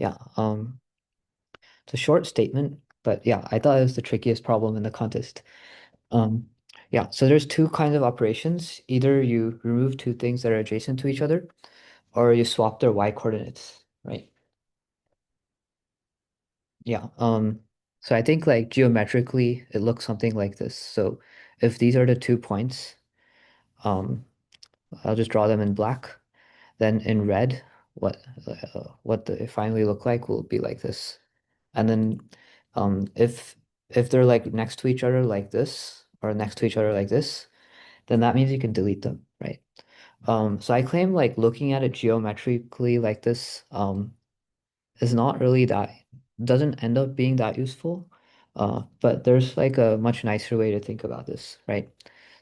Yeah, it's a short statement, but yeah, I thought it was the trickiest problem in the contest. Um, yeah, so there's two kinds of operations. Either you remove two things that are adjacent to each other, or you swap their y coordinates, right? Yeah. So I think like geometrically it looks something like this. So if these are the 2 points, um, I'll just draw them in black. Then in red, what they finally look like will be like this. And then if they're like next to each other like this, or next to each other like this, then that means you can delete them, right? So I claim like looking at it geometrically like this, is not really that, doesn't end up being that useful. But there's like a much nicer way to think about this, right?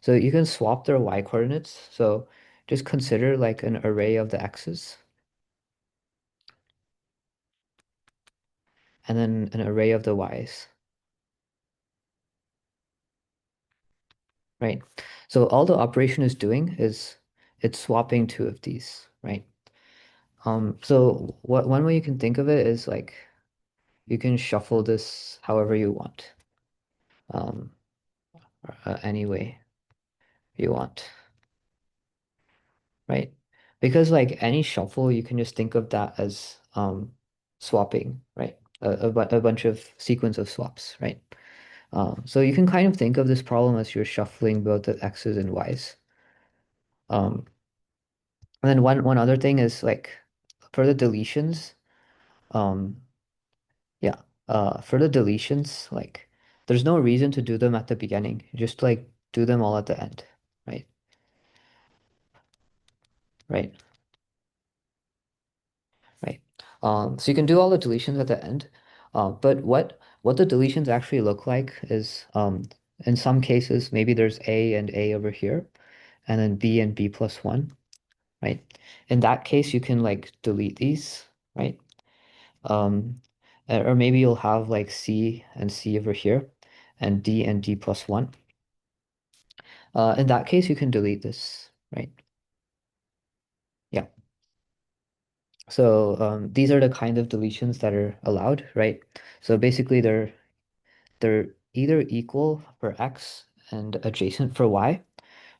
So you can swap their y coordinates. So just consider like an array of the x's and then an array of the y's, right? So all the operation is doing is it's swapping two of these, right? So what one way you can think of it is like you can shuffle this however you want, um, any way you want, right? Because like any shuffle, you can just think of that as swapping, right? A bunch of sequence of swaps, right? So you can kind of think of this problem as you're shuffling both the x's and y's. Um, and then one other thing is like for the deletions, um, yeah, for the deletions, like there's no reason to do them at the beginning. You just like do them all at the end, right? Right. Right. So you can do all the deletions at the end. But what the deletions actually look like is in some cases maybe there's A and A over here, and then B and B plus one, right? In that case, you can like delete these, right? Um, or maybe you'll have like C and C over here, and D plus one. In that case, you can delete this, right? Yeah. So these are the kind of deletions that are allowed, right? So basically, they're either equal for x and adjacent for y,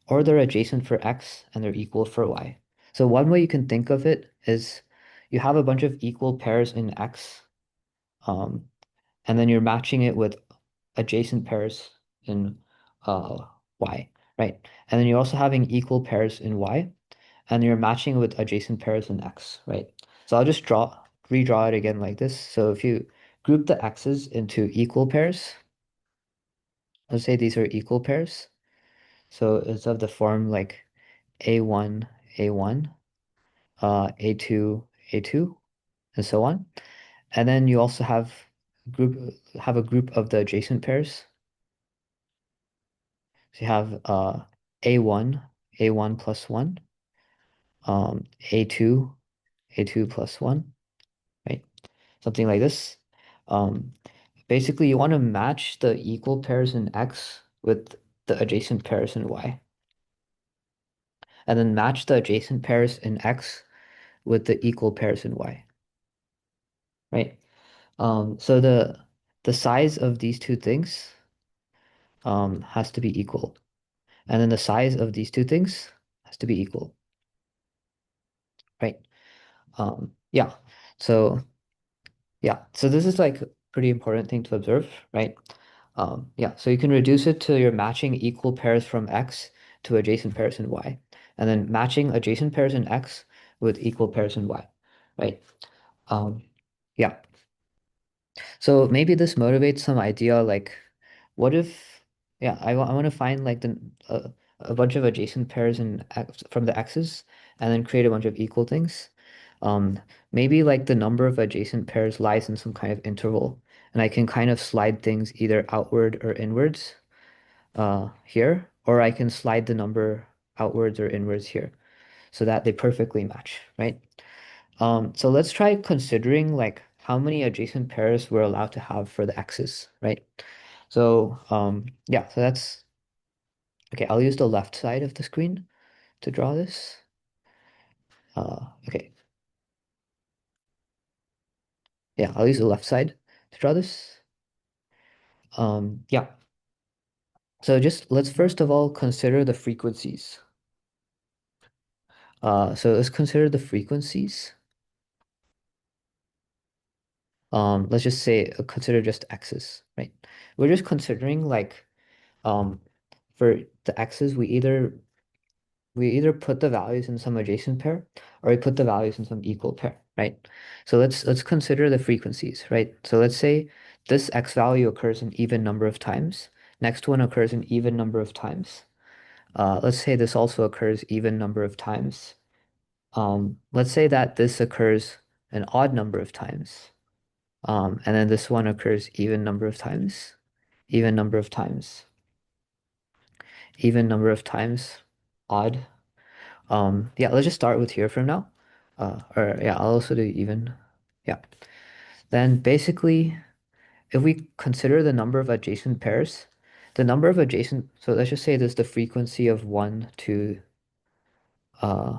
or they're adjacent for x and they're equal for y. So one way you can think of it is you have a bunch of equal pairs in x, um, and then you're matching it with adjacent pairs in y, right? And then you're also having equal pairs in y, and you're matching it with adjacent pairs in x, right? So I'll just redraw it again like this. So if you group the x's into equal pairs, let's say these are equal pairs. So it's of the form like A1, A1, A2, A2, and so on. And then you also group have a group of the adjacent pairs. So you have A1, A1 plus 1, A2, A2 plus 1, right? Something like this. Um, Basically, you want to match the equal pairs in X with the adjacent pairs in Y, and then match the adjacent pairs in X with the equal pairs in Y, right? So the size of these two things has to be equal, and then the size of these two things has to be equal, right? Yeah. So so this is like a pretty important thing to observe, right? Yeah, so you can reduce it to you're matching equal pairs from X to adjacent pairs in Y, and then matching adjacent pairs in X with equal pairs in Y, right? Um, yeah. So maybe this motivates some idea like, what if, yeah, I want to find like a bunch of adjacent pairs in X, from the X's and then create a bunch of equal things. Um, Maybe like the number of adjacent pairs lies in some kind of interval, and I can kind of slide things either outward or inwards here, or I can slide the number outwards or inwards here so that they perfectly match, right? So let's try considering like how many adjacent pairs we're allowed to have for the x's, right? So yeah, so that's okay. I'll use the left side of the screen to draw this. Okay, Yeah, I'll use the left side to draw this. Yeah. So just let's first of all consider the frequencies. So let's consider the frequencies. Let's just say consider just x's, right? We're just considering like um for the x's we either put the values in some adjacent pair or we put the values in some equal pair, right? So let's consider the frequencies, right? So let's say this x value occurs an even number of times. Next one occurs an even number of times. Let's say this also occurs even number of times. Let's say that this occurs an odd number of times. And then this one occurs even number of times, even number of times, even number of times, odd. Yeah, let's just start with here from now. Or yeah, I'll also do even. Yeah. Then basically, if we consider the number of adjacent pairs, the number of adjacent, so let's just say this is the frequency of 1, 2, uh,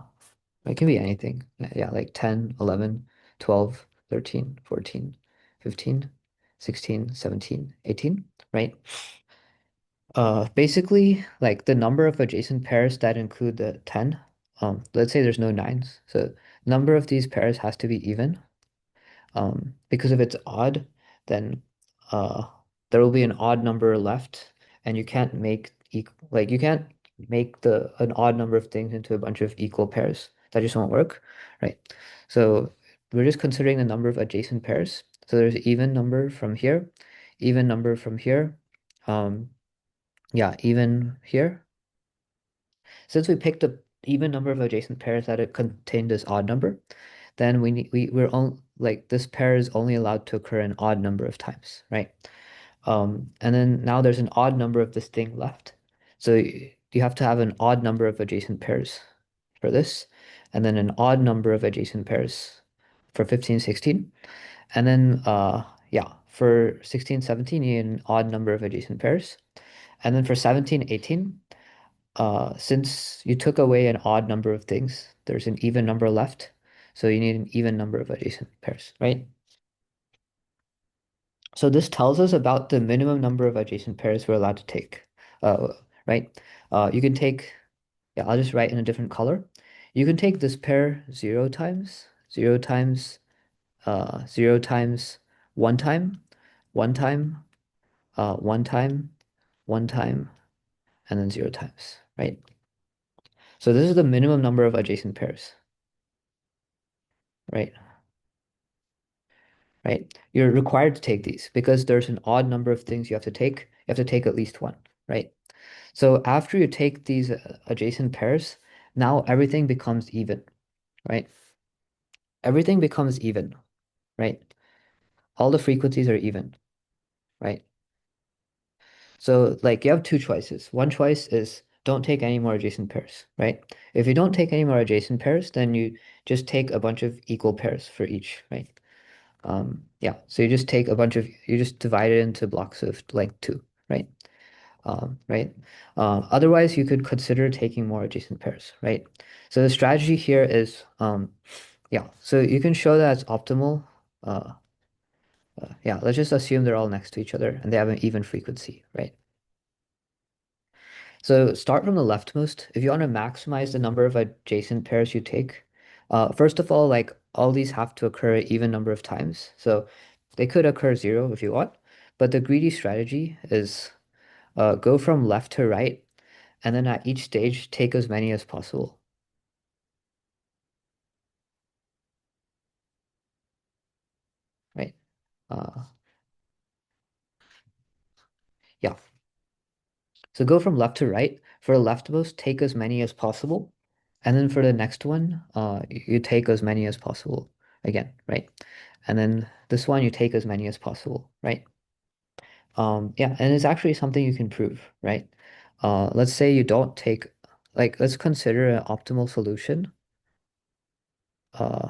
it can be anything. Yeah, like 10, 11, 12, 13, 14, 15, 16, 17, 18, right? Basically, like the number of adjacent pairs that include the 10, let's say there's no nines. So number of these pairs has to be even. Because if it's odd, then uh, there will be an odd number left, and you can't make like you can't make the an odd number of things into a bunch of equal pairs. That just won't work, right? So we're just considering the number of adjacent pairs. So there's even number from here, even number from here, yeah, even here. Since we picked a even number of adjacent pairs that it contained this odd number, then we're on like this pair is only allowed to occur an odd number of times, right? And then now there's an odd number of this thing left. So you have to have an odd number of adjacent pairs for this, and then an odd number of adjacent pairs for 15, 16. And then yeah, for 16, 17, you need an odd number of adjacent pairs. And then for 17, 18, since you took away an odd number of things, there's an even number left. So you need an even number of adjacent pairs, right? So this tells us about the minimum number of adjacent pairs we're allowed to take, right? You can take, yeah, I'll just write in a different color. You can take this pair 0 times, one time, one time, one time, one time, and then 0 times, right? So this is the minimum number of adjacent pairs, right? Right? You're required to take these because there's an odd number of things you have to take. You have to take at least one, right? So after you take these adjacent pairs, now everything becomes even, right? Everything becomes even, right? All the frequencies are even, right? So like you have two choices. One choice is don't take any more adjacent pairs, right? If you don't take any more adjacent pairs, then you just take a bunch of equal pairs for each, right? Yeah, so you just take a bunch of, you just divide it into blocks of length 2, right? Right? Otherwise, you could consider taking more adjacent pairs, right? So the strategy here is, yeah, so you can show that it's optimal. Uh, yeah, let's just assume they're all next to each other and they have an even frequency, right? So start from the leftmost. If you want to maximize the number of adjacent pairs you take, first of all, like all these have to occur an even number of times. So they could occur 0 if you want, but the greedy strategy is go from left to right, and then at each stage take as many as possible, right? Uh, yeah. So go from left to right. For the leftmost, take as many as possible. And then for the next one, you take as many as possible again, right? And then this one, you take as many as possible, right? Yeah, and it's actually something you can prove, right? Let's say you don't take, like, let's consider an optimal solution. Uh,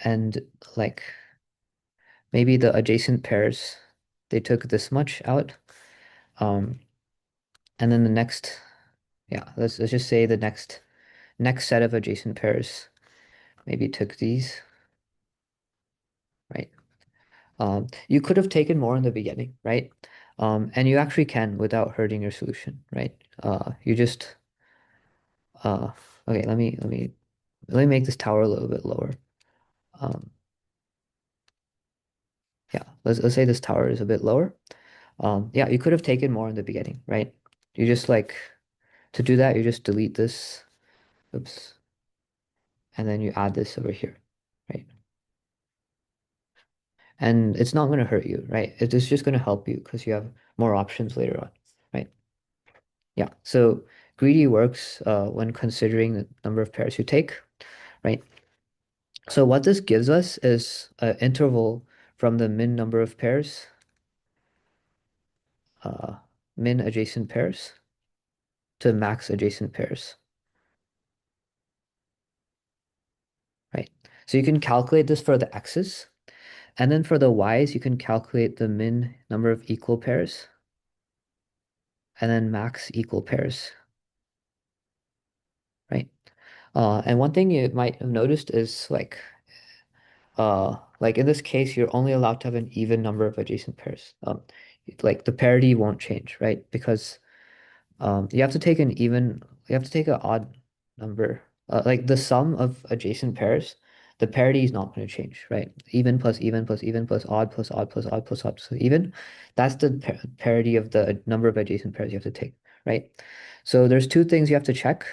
and like maybe the adjacent pairs, they took this much out. Um, and then the next, yeah, let's just say the next set of adjacent pairs maybe took these. right? You could have taken more in the beginning, right? And you actually can without hurting your solution, right? You just uh, okay. Let me make this tower a little bit lower. Um, yeah, let's say this tower is a bit lower. Yeah, you could have taken more in the beginning, right? You just like to do that, you just delete this, oops, and then you add this over here, right? And it's not going to hurt you, right? It's just going to help you because you have more options later on, right? Yeah. So greedy works when considering the number of pairs you take, right? So what this gives us is an interval from the min number of pairs, uh, min adjacent pairs to max adjacent pairs, right? So you can calculate this for the x's, and then for the y's, you can calculate the min number of equal pairs and then max equal pairs, right? And one thing you might have noticed is like in this case, you're only allowed to have an even number of adjacent pairs. Like the parity won't change, right? Because you have to take an even, you have to take an odd number. Like the sum of adjacent pairs, the parity is not going to change, right? Even plus even plus even plus odd plus odd plus odd plus odd plus even. That's the parity of the number of adjacent pairs you have to take, right? So there's two things you have to check.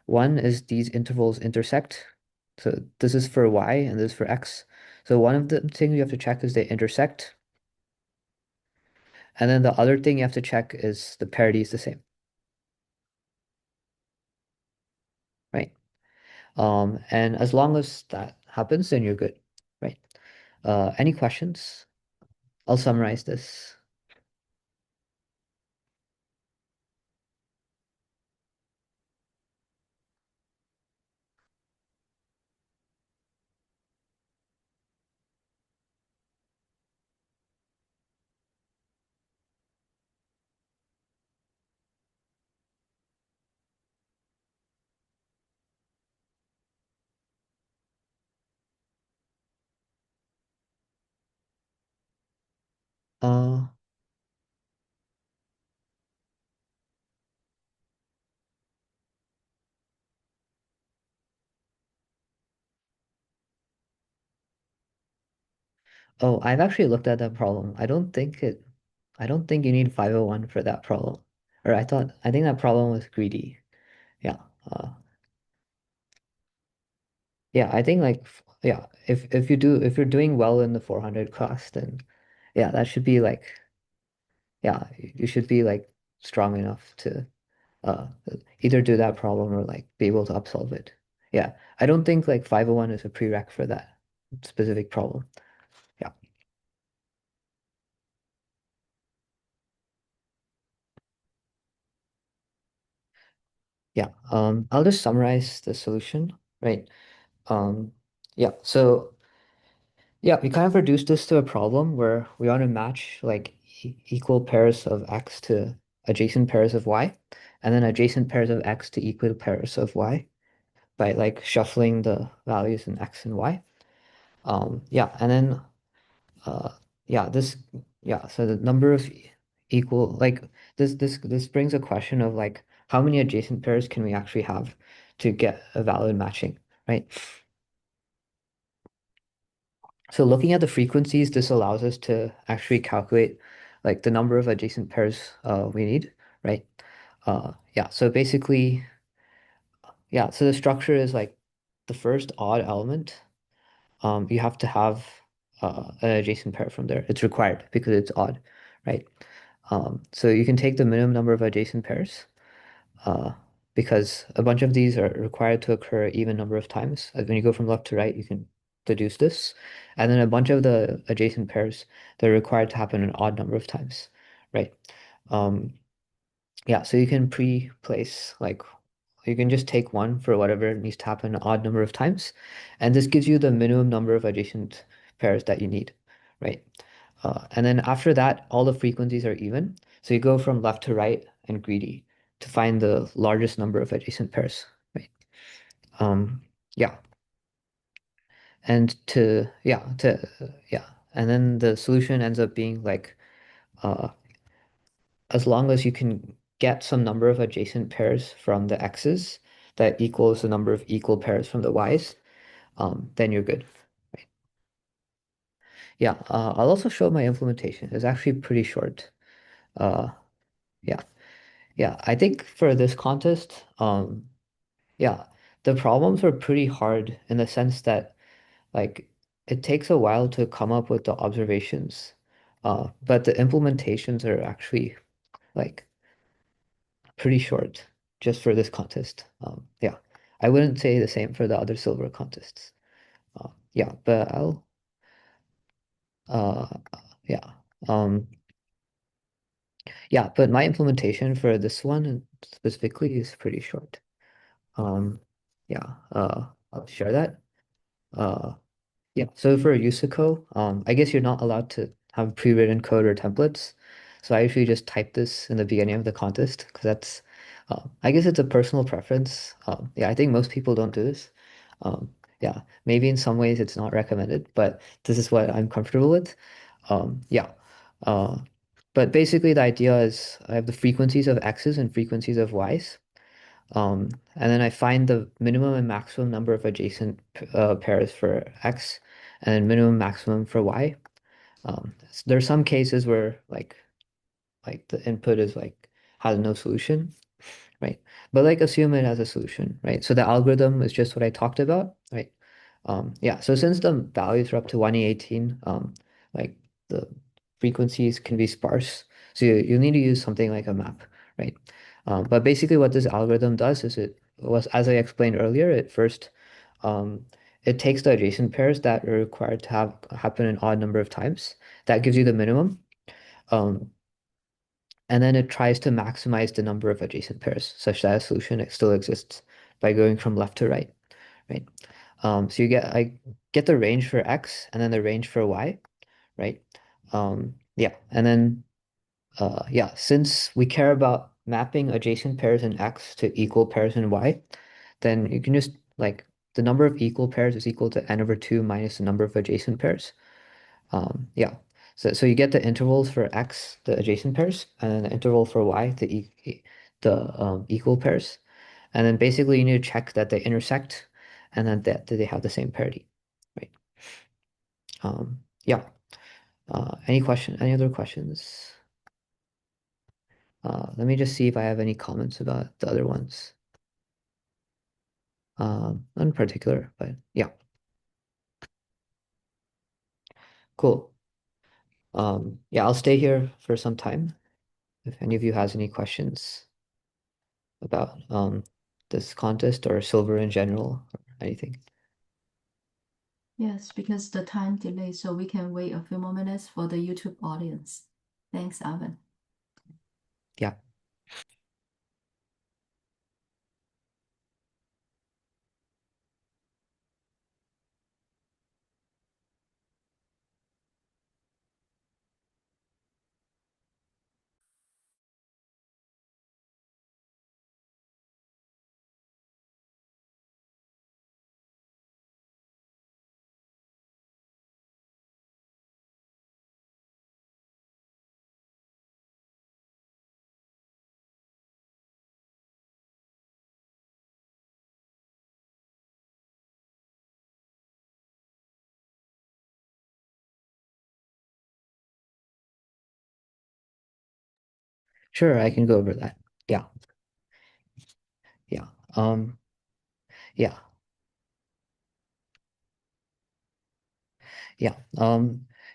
One is these intervals intersect. So this is for y and this is for x. So one of the things you have to check is they intersect. And then the other thing you have to check is the parity is the same, right? And as long as that happens, then you're good, right? Any questions? I'll summarize this. Uh, oh, I've actually looked at that problem. I don't think you need 501 for that problem. Or I think that problem was greedy. Yeah. Yeah, I think yeah, if you're doing well in the 400 class, then yeah, that should be like, yeah, you should be like strong enough to uh either do that problem or like be able to upsolve it. Yeah, I don't think like 501 is a prereq for that specific problem. Yeah. Yeah. I'll just summarize the solution, right? Um, yeah, so yeah, we kind of reduced this to a problem where we want to match like equal pairs of x to adjacent pairs of y, and then adjacent pairs of x to equal pairs of y by like shuffling the values in x and y. Yeah, and then uh, yeah, so the number of equal like this brings a question of like how many adjacent pairs can we actually have to get a valid matching, right? So looking at the frequencies, this allows us to actually calculate like the number of adjacent pairs we need, right? Yeah, so basically, yeah, so the structure is like the first odd element, you have to have an adjacent pair from there. It's required because it's odd, right? So you can take the minimum number of adjacent pairs, uh, because a bunch of these are required to occur even number of times. Like when you go from left to right, you can deduce this. And then a bunch of the adjacent pairs, they're required to happen an odd number of times, right? Um, yeah, so you can pre-place like you can just take one for whatever needs to happen an odd number of times, and this gives you the minimum number of adjacent pairs that you need, right? And then after that, all the frequencies are even. So you go from left to right and greedy to find the largest number of adjacent pairs, right? Um, yeah. And yeah, and then the solution ends up being like uh as long as you can get some number of adjacent pairs from the x's that equals the number of equal pairs from the y's, then you're good. Right? Yeah, I'll also show my implementation. It's actually pretty short. Uh, yeah, yeah. I think for this contest, yeah, the problems were pretty hard in the sense that like it takes a while to come up with the observations, but the implementations are actually like pretty short just for this contest. Yeah, I wouldn't say the same for the other silver contests. Yeah, but I'll uh yeah. Um yeah, but my implementation for this one specifically is pretty short. Um yeah, I'll share that. Uh Yeah, so for USACO, I guess you're not allowed to have pre-written code or templates. So I usually just type this in the beginning of the contest because I guess it's a personal preference. Yeah, I think most people don't do this. Yeah, maybe in some ways it's not recommended, but this is what I'm comfortable with. Yeah, uh, but basically the idea is I have the frequencies of X's and frequencies of Y's. And then I find the minimum and maximum number of adjacent pairs for X and then minimum maximum for Y. There are some cases where like the input is like has no solution, right? But like assume it has a solution, right? So the algorithm is just what I talked about, right? Yeah, so since the values are up to 118, like the frequencies can be sparse. So you need to use something like a map, right? But basically what this algorithm does is it was, as I explained earlier, um, it takes the adjacent pairs that are required to have happen an odd number of times. That gives you the minimum. Um, and then it tries to maximize the number of adjacent pairs such that a solution still exists by going from left to right, right? So I get the range for X and then the range for Y, right? Yeah, and then yeah, since we care about mapping adjacent pairs in X to equal pairs in Y, then you can just like the number of equal pairs is equal to n over 2 minus the number of adjacent pairs. Yeah. So you get the intervals for X, the adjacent pairs, and then the interval for Y, the equal pairs. And then basically you need to check that they intersect and then that they have the same parity, right? Yeah. Any other questions? Let me just see if I have any comments about the other ones. None in particular, but yeah, cool. Yeah, I'll stay here for some time if any of you has any questions about this contest or silver in general or anything. Yes, because the time delay, so we can wait a few more minutes for the YouTube audience. Thanks, Arvind. Yeah, sure, I can go over that. Yeah, yeah, yeah, yeah,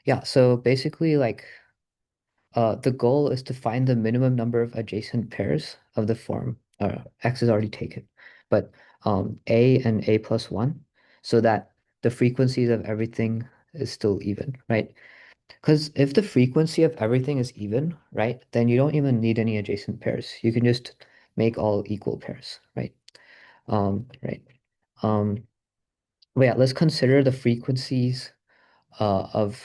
yeah. So basically, like, the goal is to find the minimum number of adjacent pairs of the form. X is already taken, but A and A plus one, so that the frequencies of everything is still even, right? Because if the frequency of everything is even, right, then you don't even need any adjacent pairs. You can just make all equal pairs, right? Right. Um, but yeah, let's consider the frequencies of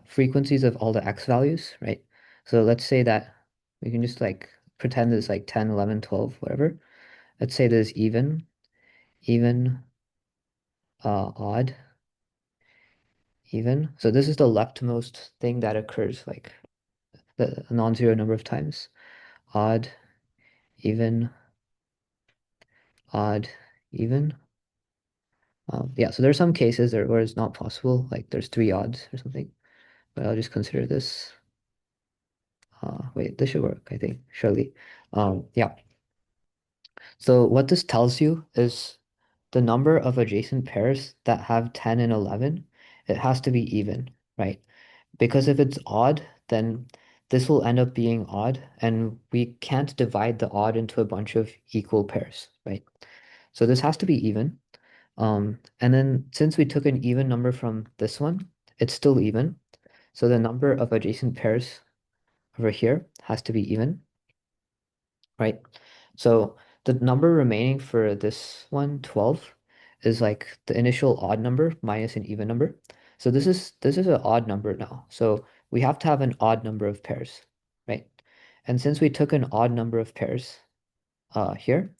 frequencies of all the x values, right? So let's say that we can just like pretend it's like 10, 11, 12, whatever. Let's say there's even, odd. even. So this is the leftmost thing that occurs, like the non-zero number of times. Odd, even, odd, even. Yeah, so there's some cases where it's not possible, like there's three odds or something, but I'll just consider this. Wait, this should work, I think, surely. Yeah. So what this tells you is the number of adjacent pairs that have 10 and 11, it has to be even, right? Because if it's odd, then this will end up being odd, and we can't divide the odd into a bunch of equal pairs, right? So this has to be even. And then since we took an even number from this one, it's still even. So the number of adjacent pairs over here has to be even, right? So the number remaining for this one, 12, is like the initial odd number minus an even number. So this is an odd number now. So we have to have an odd number of pairs, right? And since we took an odd number of pairs here,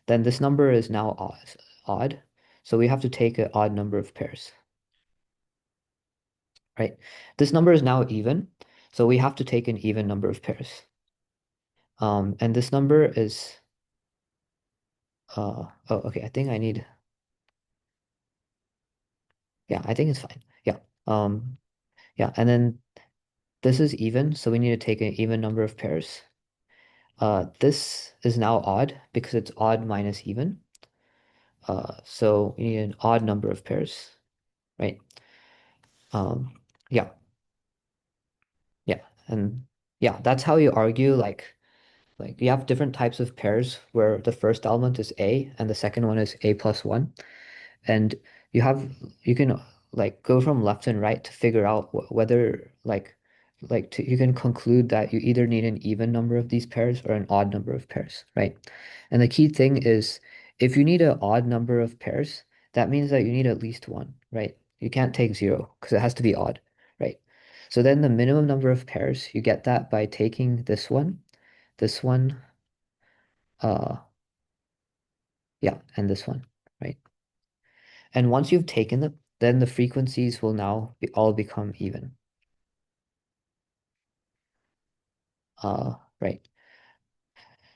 then this number is now odd. So we have to take an odd number of pairs, right? This number is now even, so we have to take an even number of pairs. And this number is oh, okay, I think I need, yeah, I think it's fine. Yeah. Yeah, and then this is even, so we need to take an even number of pairs. This is now odd because it's odd minus even. So we need an odd number of pairs, right? Um, yeah, yeah, and yeah, that's how you argue like you have different types of pairs where the first element is A and the second one is A plus one. And you have you can like go from left and right to figure out whether you can conclude that you either need an even number of these pairs or an odd number of pairs, right? And the key thing is if you need an odd number of pairs, that means that you need at least one, right? You can't take zero because it has to be odd, right? So then the minimum number of pairs, you get that by taking this one, uh, yeah, and this one, right? And once you've taken them, then the frequencies will now all become even. Right.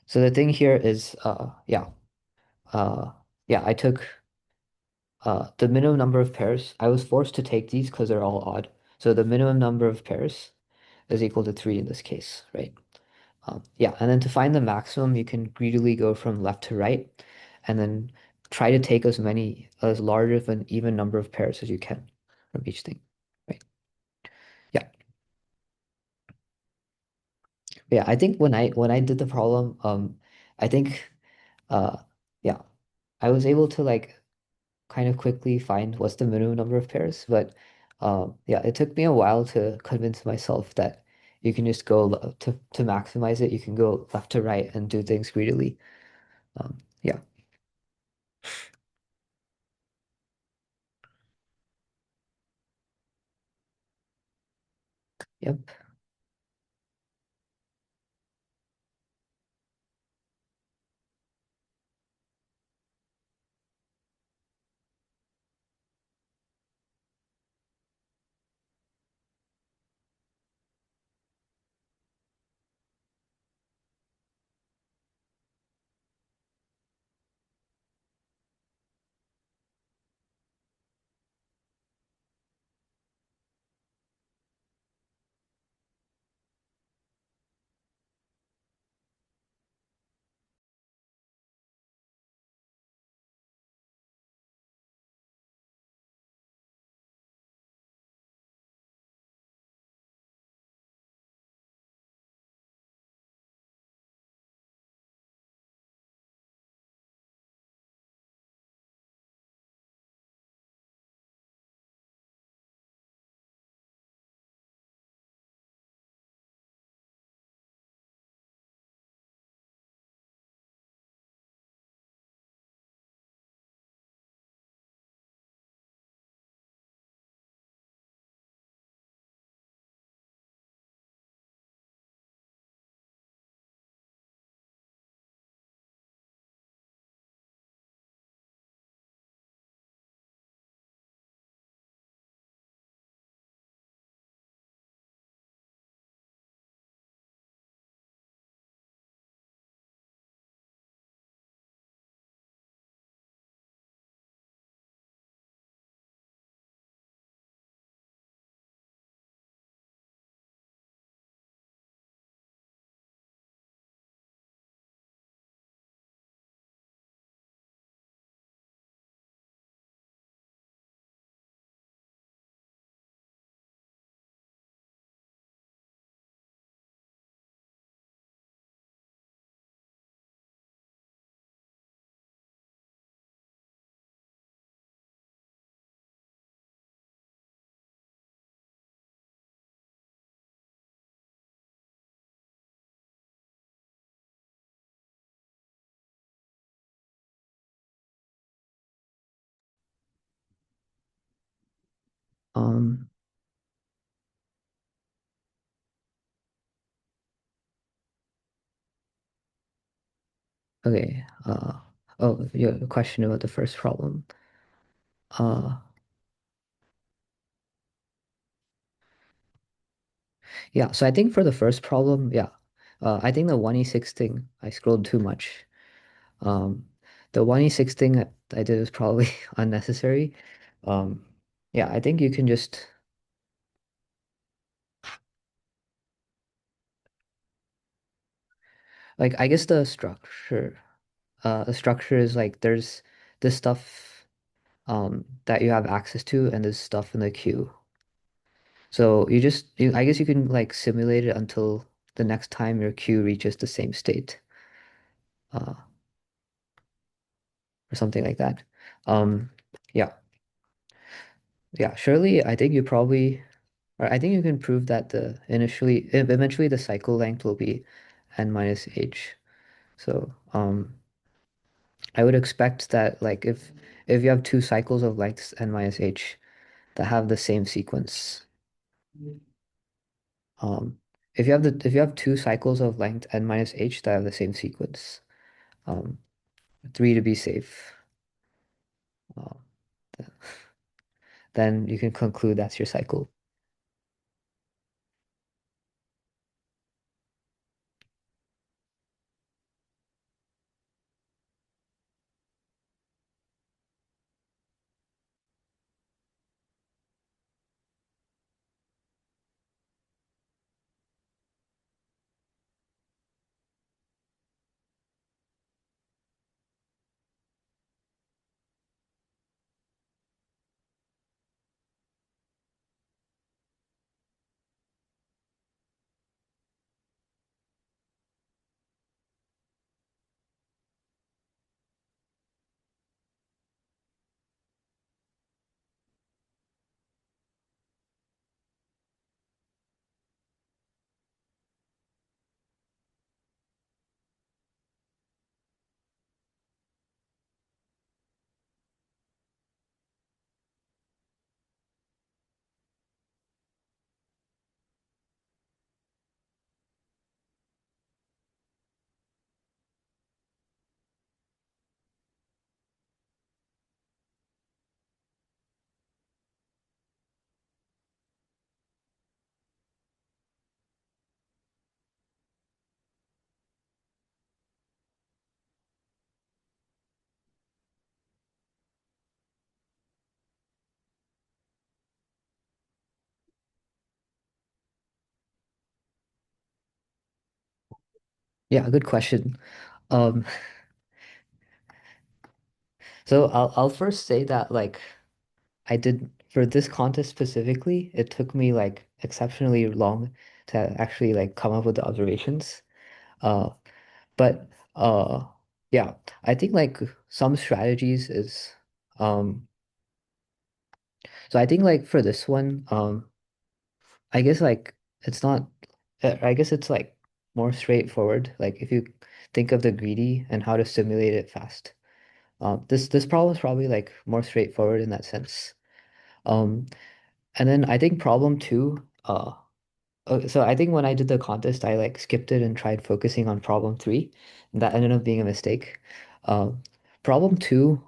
So the thing here is, uh, yeah, I took the minimum number of pairs. I was forced to take these because they're all odd. So the minimum number of pairs is equal to 3 in this case, right? Yeah, and then to find the maximum, you can greedily go from left to right, and then try to take as large of an even number of pairs as you can from each thing, right? Yeah. Yeah, I think when I did the problem, I think uh yeah, I was able to like kind of quickly find what's the minimum number of pairs, but yeah, it took me a while to convince myself that you can just go to maximize it, you can go left to right and do things greedily. Yeah. Yep. Um, okay. Oh, you have a question about the first problem. Uh, yeah. So I think for the first problem, yeah. I think the 1e6 thing, I scrolled too much. Um, the 1e6 thing that I did was probably unnecessary. Um, yeah, I think you can just like I guess the structure is like there's this stuff that you have access to and there's stuff in the queue. So I guess you can like simulate it until the next time your queue reaches the same state, uh, or something like that. Um, yeah, yeah. Surely, I think you probably, or I think you can prove that eventually the cycle length will be n minus h. So, I would expect that like if you have two cycles of lengths n minus h that have the same sequence, um, if you have two cycles of length n minus h that have the same sequence, um, three to be safe, uh, th- then you can conclude that's your cycle. Yeah, good question. Um, so I'll first say that like I did for this contest specifically, it took me like exceptionally long to actually like come up with the observations. Uh, but yeah, I think like some strategies is um so I think like for this one, I guess like it's not I guess it's like more straightforward. Like if you think of the greedy and how to simulate it fast. This problem is probably like more straightforward in that sense. Um, and then I think problem two, so I think when I did the contest, I like skipped it and tried focusing on problem three, and that ended up being a mistake. Problem two,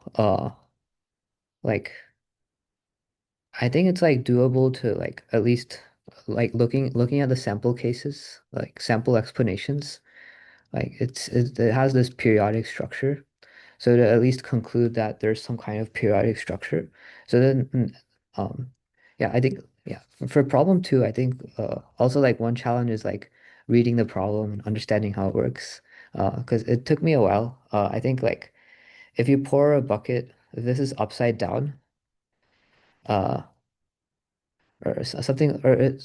like I think it's like doable to like at least like looking at the sample cases, like sample explanations. Like it has this periodic structure. So to at least conclude that there's some kind of periodic structure. So then, yeah, I think yeah for problem two, I think also like one challenge is like reading the problem and understanding how it works. Because it took me a while. I think like if you pour a bucket, if this is upside down, uh, something, or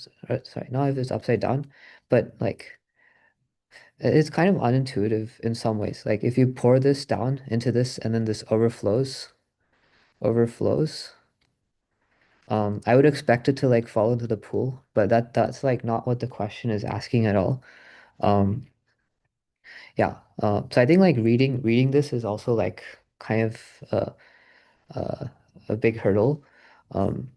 sorry, not if it's upside down, but like it's kind of unintuitive in some ways. Like if you pour this down into this and then this overflows. I would expect it to like fall into the pool, but that's like not what the question is asking at all. Um, yeah. So I think like reading this is also like kind of uh a big hurdle. Um,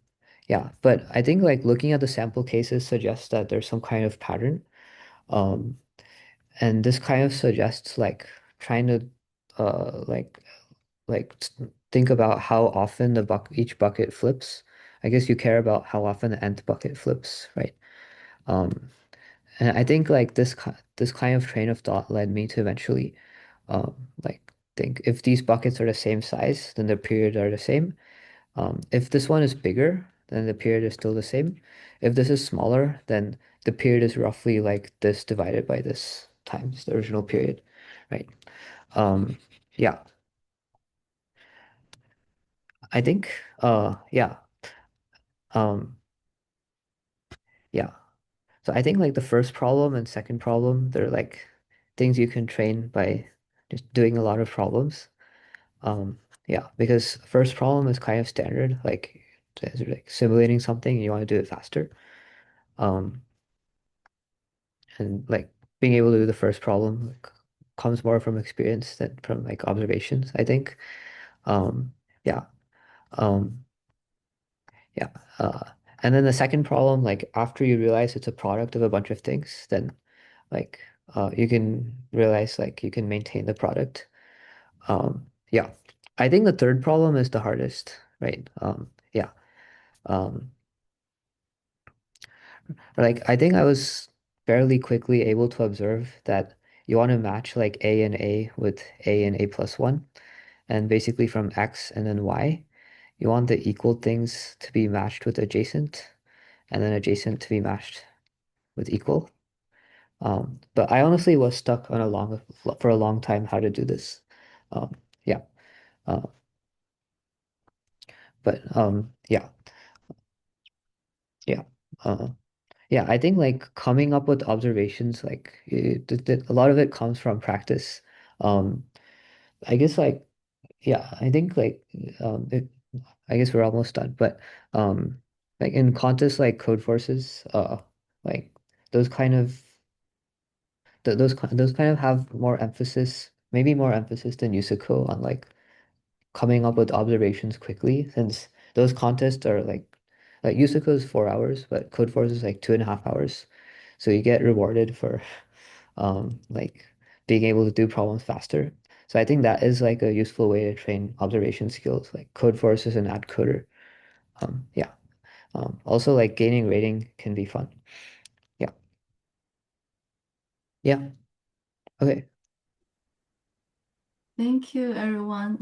Yeah, but I think like looking at the sample cases suggests that there's some kind of pattern. Um, and this kind of suggests like trying to uh like think about how often each bucket flips. I guess you care about how often the nth bucket flips, right? Um, and I think like this kind of train of thought led me to eventually um like think if these buckets are the same size, then the periods are the same. If this one is bigger, then the period is still the same. If this is smaller, then the period is roughly like this divided by this times the original period, right? Um, yeah, I think, yeah, um, yeah. So I think like the first problem and second problem, they're like things you can train by just doing a lot of problems. Um, yeah, because first problem is kind of standard, like, it's like simulating something and you want to do it faster. Um, and like being able to do the first problem comes more from experience than from like observations, I think. Um, yeah. Um, yeah. Uh, and then the second problem, like after you realize it's a product of a bunch of things, then like you can realize like you can maintain the product. Yeah. I think the third problem is the hardest, right? Yeah. Um, like I think I was fairly quickly able to observe that you want to match like A and A with A and A plus one. And basically from X and then Y, you want the equal things to be matched with adjacent and then adjacent to be matched with equal. But I honestly was stuck on for a long time how to do this. Yeah. Uh, but yeah. Yeah. Uh, yeah, I think like coming up with observations, like a lot of it comes from practice. Um, I guess like yeah, I think like I guess we're almost done, but like in contests like code forces, like those kind of those kind of have more emphasis, maybe more emphasis than USACO on like coming up with observations quickly, since those contests are like USACO is 4 hours, but code force is like 2.5 hours. So you get rewarded for like being able to do problems faster. So I think that is like a useful way to train observation skills, like code forces and ad coder. Yeah. Also like gaining rating can be fun. Yeah. Yeah. Okay. Thank you, everyone.